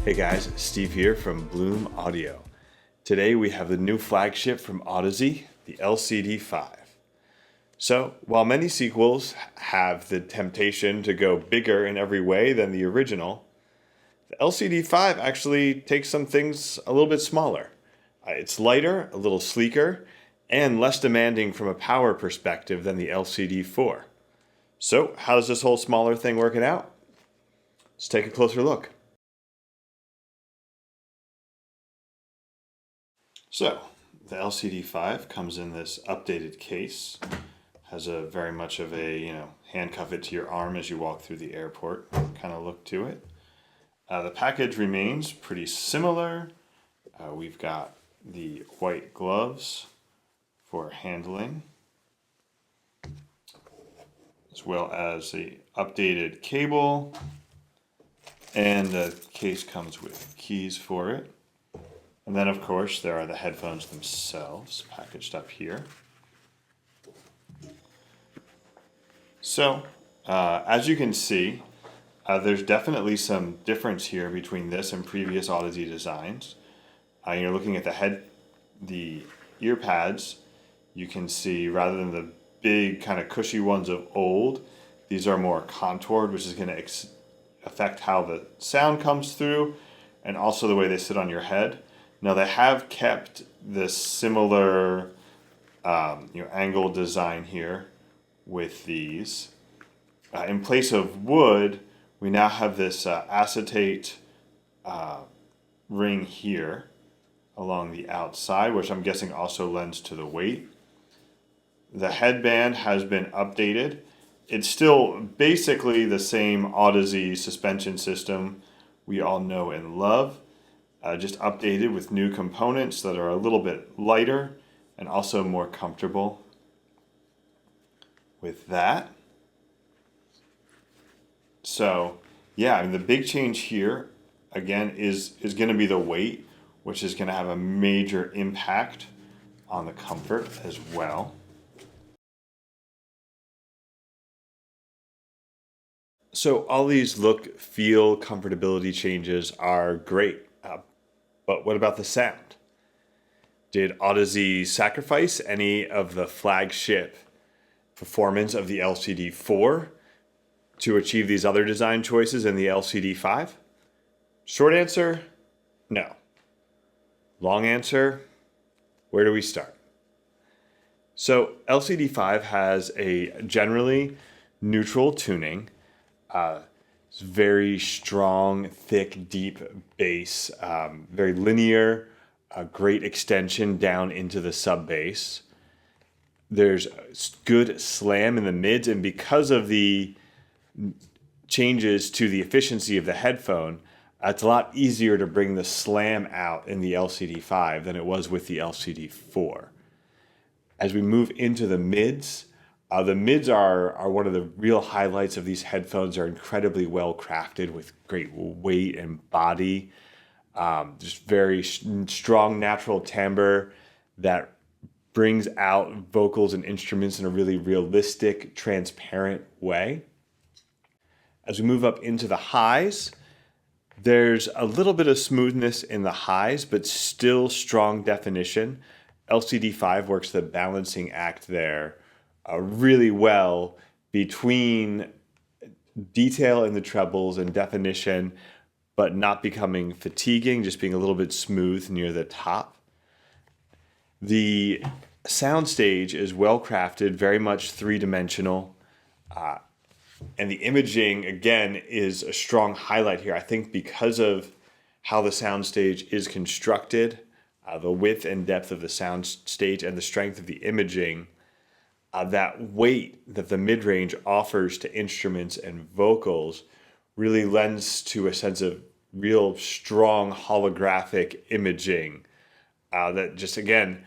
Hey guys, Steve here from Bloom Audio. Today we have the new flagship from Audeze, the LCD-5. So, while many sequels have the temptation to go bigger in every way than the original, the LCD-5 actually takes some things a little bit smaller. It's lighter, a little sleeker, and less demanding from a power perspective than the LCD-4. So, how's this whole smaller thing working out? Let's take a closer look. So, the LCD-5 comes in this updated case. Has a very much of a, handcuff it to your arm as you walk through the airport kind of look to it. The package remains pretty similar. We've got the white gloves for handling, as well as the updated cable, and the case comes with keys for it. And then, of course, there are the headphones themselves packaged up here. So, as you can see, there's definitely some difference here between this and previous Audeze designs. You're looking at the ear pads. You can see, rather than the big kind of cushy ones of old, these are more contoured, which is going to affect how the sound comes through and also the way they sit on your head. Now they have kept this similar angle design here with these. In place of wood, we now have this acetate ring here along the outside, which I'm guessing also lends to the weight. The headband has been updated. It's still basically the same Audeze suspension system we all know and love. Just updated with new components that are a little bit lighter and also more comfortable with that. So, the big change here, again, is going to be the weight, which is going to have a major impact on the comfort as well. So all these look, feel, comfortability changes are great. But what about the sound? Did Audeze sacrifice any of the flagship performance of the LCD-4 to achieve these other design choices in the LCD-5? Short answer, no. Long answer, where do we start? So LCD-5 has a generally neutral tuning. It's very strong, thick, deep bass, very linear, a great extension down into the sub bass. There's good slam in the mids, and because of the changes to the efficiency of the headphone, it's a lot easier to bring the slam out in the LCD-5 than it was with the LCD-4. As we move into the mids are one of the real highlights of these headphones. Are incredibly well crafted with great weight and body. Just very strong natural timbre that brings out vocals and instruments in a really realistic, transparent way. As we move up into the highs, there's a little bit of smoothness in the highs, but still strong definition. LCD-5 works the balancing act there really well between detail in the trebles and definition, but not becoming fatiguing, just being a little bit smooth near the top. The soundstage is well crafted, very much three-dimensional, and the imaging, again, is a strong highlight here. I think because of how the soundstage is constructed, the width and depth of the soundstage and the strength of the imaging, that weight that the mid-range offers to instruments and vocals really lends to a sense of real strong holographic imaging that just, again,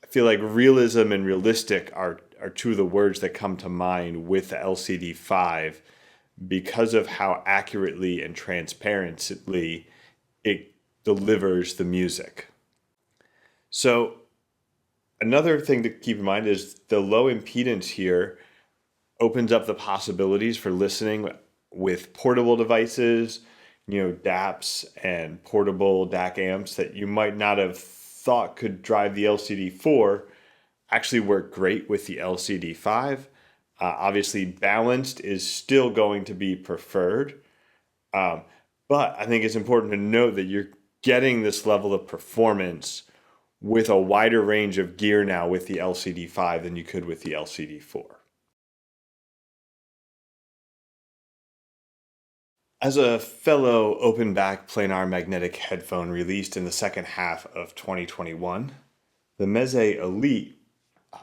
I feel like realism and realistic are two of the words that come to mind with the LCD-5 because of how accurately and transparently it delivers the music. So another thing to keep in mind is the low impedance here opens up the possibilities for listening with portable devices, DAPs and portable DAC amps that you might not have thought could drive the LCD-4 actually work great with the LCD-5. Obviously, balanced is still going to be preferred, um, but I think it's important to note that you're getting this level of performance with a wider range of gear now with the LCD-5 than you could with the LCD-4. As a fellow open back planar magnetic headphone released in the second half of 2021, the Meze Elite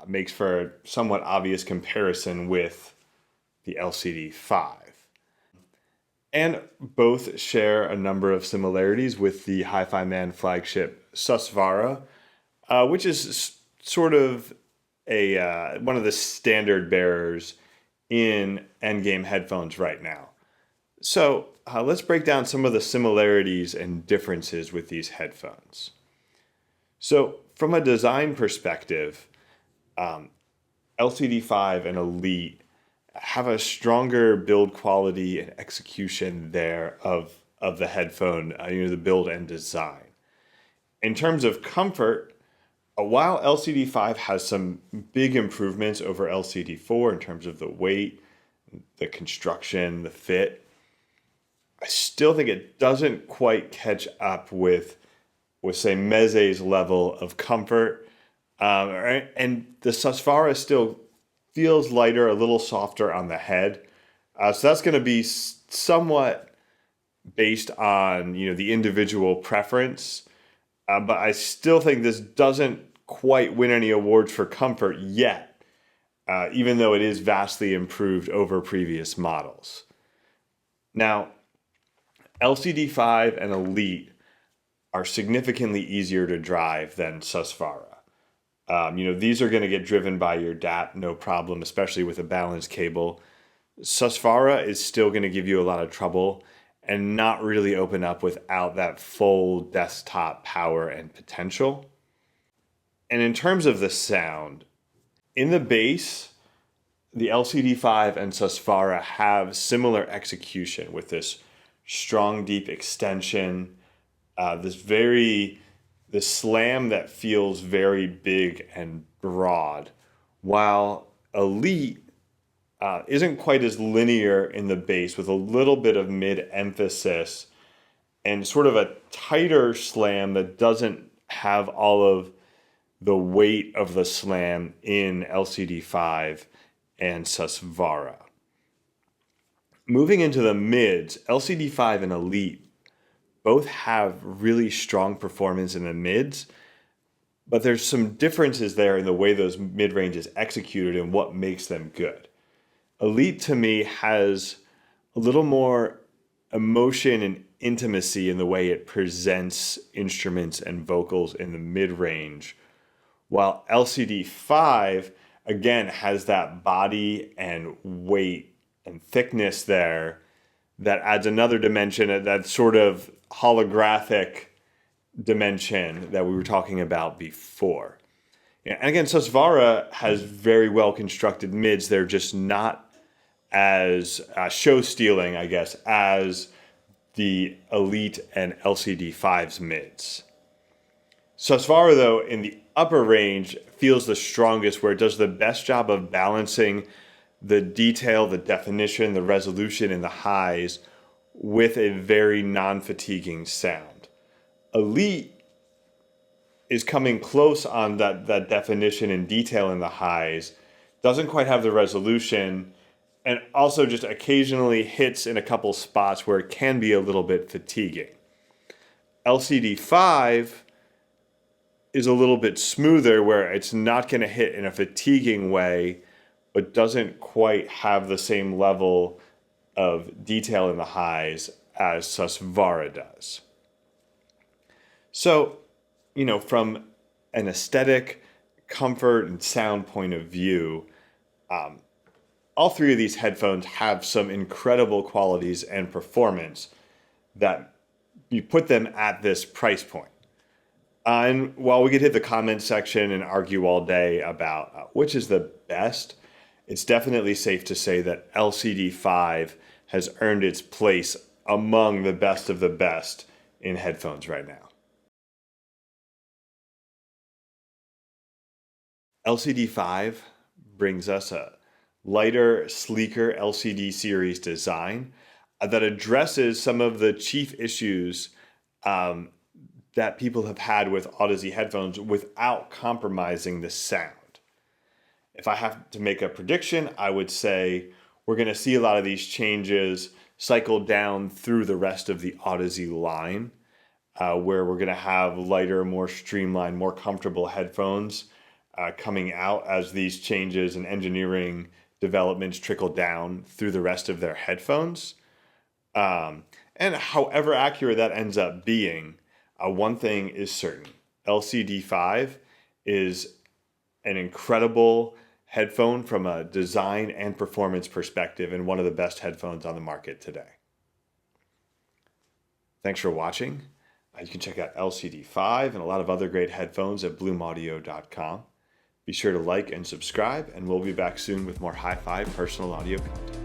makes for a somewhat obvious comparison with the LCD-5. And both share a number of similarities with the Hi-Fi Man flagship Susvara, which is sort of one of the standard bearers in endgame headphones right now. So let's break down some of the similarities and differences with these headphones. So from a design perspective, LCD-5 and Elite have a stronger build quality and execution there of the headphone, the build and design. In terms of comfort, while LCD-5 has some big improvements over LCD-4 in terms of the weight, the construction, the fit, I still think it doesn't quite catch up with say, Meze's level of comfort. And the Susvara still feels lighter, a little softer on the head. So that's going to be somewhat based on, the individual preference. But I still think this doesn't quite win any awards for comfort yet, even though it is vastly improved over previous models. Now, LCD-5 and Elite are significantly easier to drive than Susvara. These are going to get driven by your DAP, no problem, especially with a balanced cable. Susvara is still going to give you a lot of trouble and not really open up without that full desktop power and potential. And in terms of the sound, in the bass, the LCD-5 and Susvara have similar execution with this strong, deep extension, the slam that feels very big and broad, while Elite isn't quite as linear in the bass with a little bit of mid-emphasis and sort of a tighter slam that doesn't have all of the weight of the slam in LCD-5 and Susvara. Moving into the mids, LCD-5 and Elite both have really strong performance in the mids, but there's some differences there in the way those mid-range is executed and what makes them good. Elite to me has a little more emotion and intimacy in the way it presents instruments and vocals in the mid-range, while LCD-5 again has that body and weight and thickness there that adds another dimension, that sort of holographic dimension that we were talking about before. And again, Susvara has very well constructed mids. They're just not as show stealing, I guess, as the Elite and LCD-5's mids. Susvara, though, in the upper range feels the strongest, where it does the best job of balancing the detail, the definition, the resolution in the highs with a very non-fatiguing sound. Elite is coming close on that definition and detail in the highs, doesn't quite have the resolution, and also just occasionally hits in a couple spots where it can be a little bit fatiguing. LCD-5 is a little bit smoother, where it's not going to hit in a fatiguing way, but doesn't quite have the same level of detail in the highs as Susvara does. So, from an aesthetic, comfort, and sound point of view, all three of these headphones have some incredible qualities and performance that you put them at this price point. And while we could hit the comment section and argue all day about which is the best, it's definitely safe to say that LCD-5 has earned its place among the best of the best in headphones right now. LCD-5 brings us a lighter, sleeker LCD series design that addresses some of the chief issues that people have had with Audeze headphones without compromising the sound. If I have to make a prediction, I would say we're going to see a lot of these changes cycle down through the rest of the Audeze line, where we're going to have lighter, more streamlined, more comfortable headphones coming out as these changes and engineering developments trickle down through the rest of their headphones. And however accurate that ends up being, one thing is certain. LCD-5 is an incredible headphone from a design and performance perspective and one of the best headphones on the market today. Thanks for watching. You can check out LCD-5 and a lot of other great headphones at bloomaudio.com. Be sure to like and subscribe, and we'll be back soon with more hi-fi personal audio content.